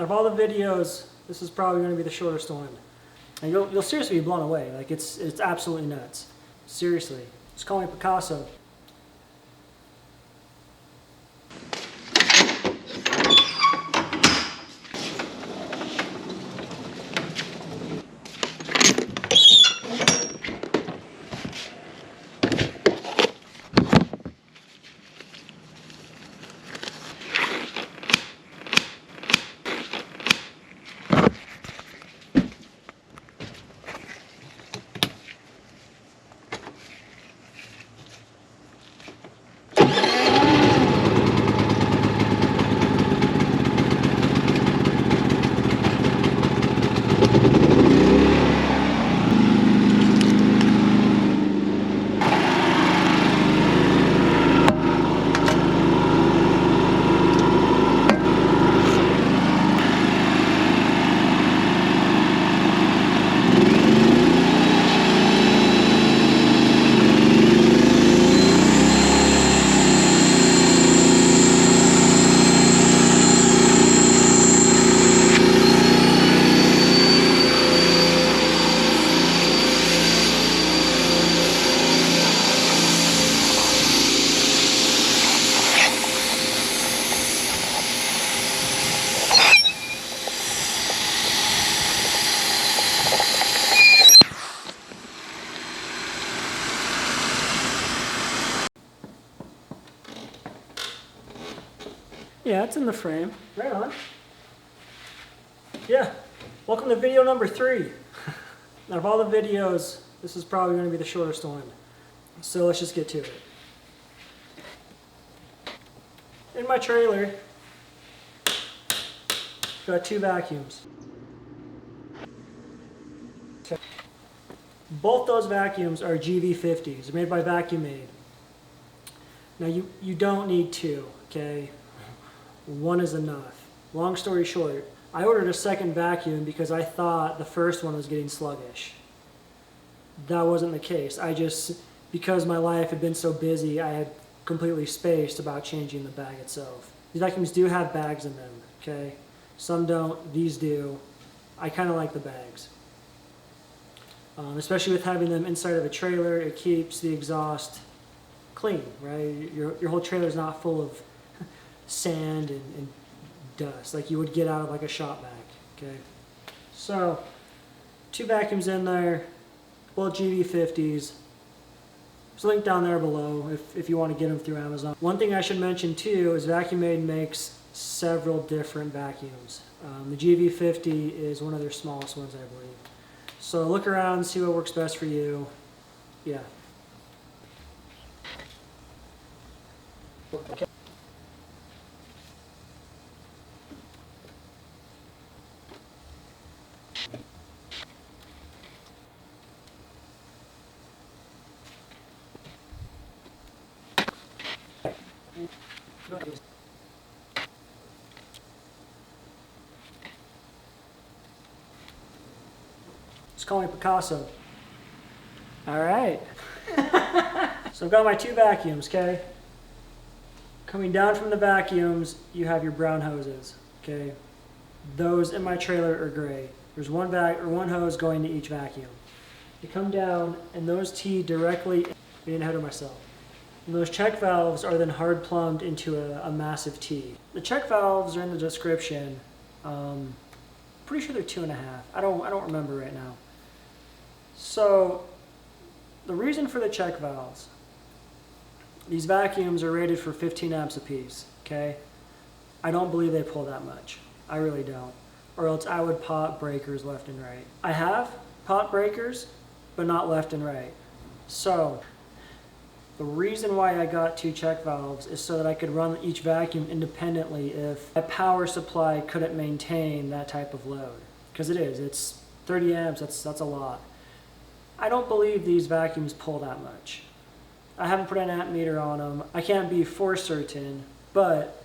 Out of all the videos, this is probably going to be the shortest one. And you'll seriously be blown away. Like it's absolutely nuts. Seriously. Just call me Picasso. Yeah, it's in the frame. Right on. Yeah. Welcome to video number 3. Out of all the videos, this is probably going to be the shortest one. So let's just get to it. In my trailer, got 2 vacuums. Both those vacuums are GV50s. They're made by Vacuum Aid. Now you don't need 2, okay? 1 is enough. Long story short, I ordered a second vacuum because I thought the first one was getting sluggish. That wasn't the case. Because my life had been so busy, I had completely spaced about changing the bag itself. These vacuums do have bags in them, okay? Some don't, these do. I kind of like the bags. Especially with having them inside of a trailer, it keeps the exhaust clean, right? Your whole trailer is not full of sand and dust like you would get out of like a shop vac, okay? So, 2 vacuums in there, both GV50s. There's a link down there below if you want to get them through Amazon. One thing I should mention too is Vacuum Aid makes several different vacuums. The GV50 is one of their smallest ones, I believe. So look around, see what works best for you. Yeah. Okay. Just call me Picasso. All right. So I've got my 2 vacuums, okay? Coming down from the vacuums, you have your brown hoses, okay? Those in my trailer are gray. There's one hose going to each vacuum. You come down, and those tee directly, getting ahead of myself. And those check valves are then hard plumbed into a massive T. The check valves are in the description. Pretty sure they're 2.5. I don't remember right now. So the reason for the check valves, these vacuums are rated for 15 amps apiece, okay? I don't believe they pull that much. I really don't. Or else I would pop breakers left and right. I have popped breakers, but not left and right. So the reason why I got 2 check valves is so that I could run each vacuum independently if my power supply couldn't maintain that type of load. Because it's 30 amps, that's a lot. I don't believe these vacuums pull that much. I haven't put an amp meter on them. I can't be for certain, but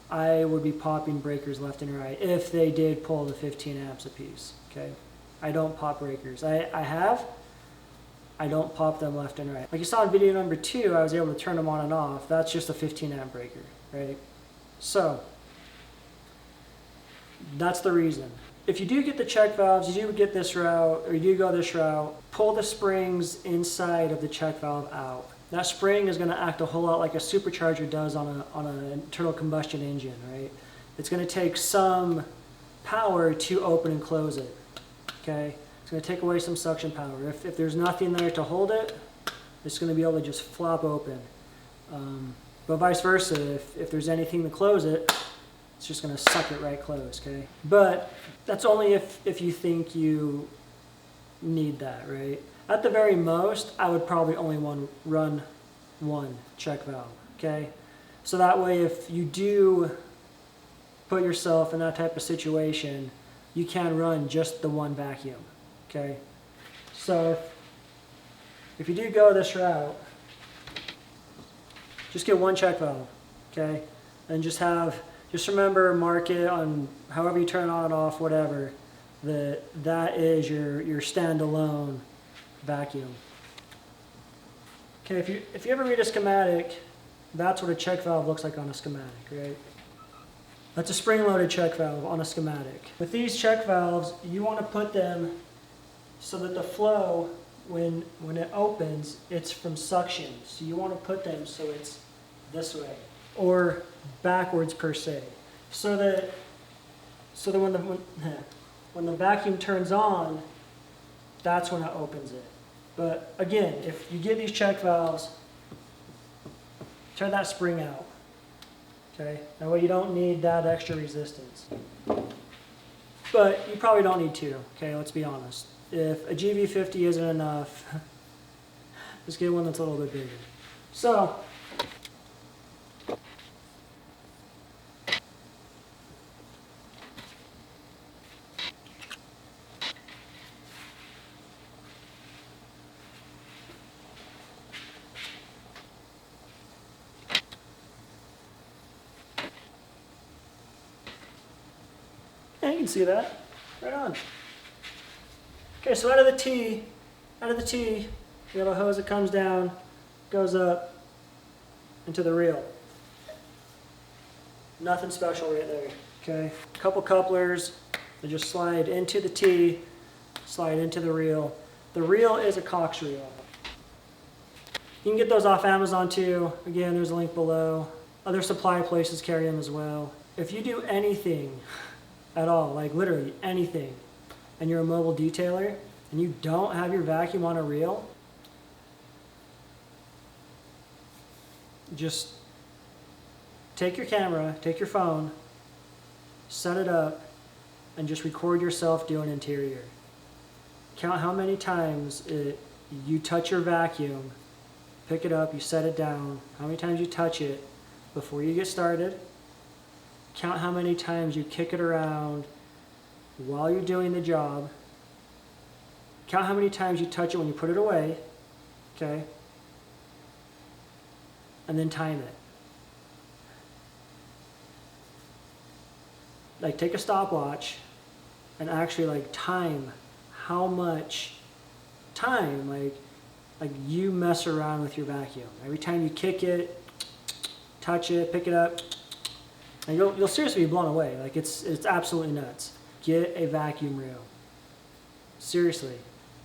I would be popping breakers left and right if they did pull the 15 amps apiece, okay? I don't pop breakers. I don't pop them left and right. Like you saw in video number 2, I was able to turn them on and off. That's just a 15 amp breaker, right? So, That's the reason. If you do get the check valves, you do get this route, or you do go this route, pull the springs inside of the check valve out. That spring is going to act a whole lot like a supercharger does on an internal combustion engine, right? It's going to take some power to open and close it, okay? It's going to take away some suction power. If there's nothing there to hold it, it's going to be able to just flop open. But vice versa, if there's anything to close it, it's just going to suck it right closed, okay? But that's only if you think you need that, right? At the very most, I would probably only run one check valve, okay? So that way, if you do put yourself in that type of situation, you can run just the one vacuum, okay? So if you do go this route, just get one check valve, okay? And just remember, mark it on however you turn it on and off, whatever, that is your standalone vacuum. Okay, if you ever read a schematic, that's what a check valve looks like on a schematic, right? That's a spring-loaded check valve on a schematic. With these check valves, you want to put them so that the flow, when it opens, it's from suction. So you want to put them so it's this way, or backwards per se, so that when the vacuum turns on, that's when it opens it. But again, if you get these check valves, turn that spring out. Okay, that way you don't need that extra resistance. But you probably don't need two, okay, let's be honest. If a GV50 isn't enough, just get one that's a little bit bigger. So, yeah, you can see that. Right on. Okay, so out of the T, you have a hose that comes down, goes up into the reel. Nothing special right there. Okay, a couple couplers that just slide into the T, slide into the reel. The reel is a Coxreel. You can get those off Amazon too. Again, there's a link below. Other supply places carry them as well. If you do anything at all, like literally anything, and you're a mobile detailer, and you don't have your vacuum on a reel, just take your camera, take your phone, set it up, and just record yourself doing interior. Count how many times you touch your vacuum, pick it up, you set it down, how many times you touch it before you get started. Count how many times you kick it around while you're doing the job. Count how many times you touch it when you put it away, okay? And then time it. Like take a stopwatch and actually like time how much time like you mess around with your vacuum. Every time you kick it, touch it, pick it up, and you'll seriously be blown away. Like it's absolutely nuts. Get a vacuum reel. Seriously,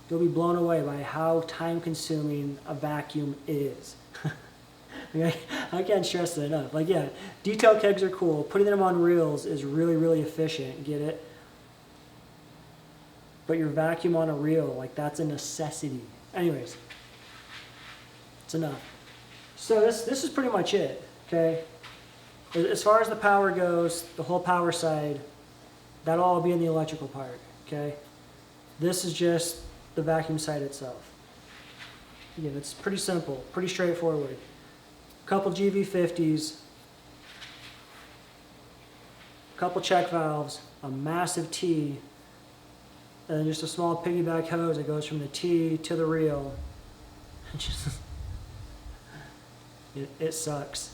you'll be blown away by how time-consuming a vacuum is. I can't stress it enough. Like, yeah, detail kegs are cool. Putting them on reels is really, really efficient. Get it? But your vacuum on a reel, like that's a necessity. Anyways, it's enough. So this is pretty much it. Okay. As far as the power goes, the whole power side, that'll all be in the electrical part, okay? This is just the vacuum side itself. Again, it's pretty simple, pretty straightforward. A couple GV50s, a couple check valves, a massive T, and then just a small piggyback hose that goes from the T to the reel. It sucks.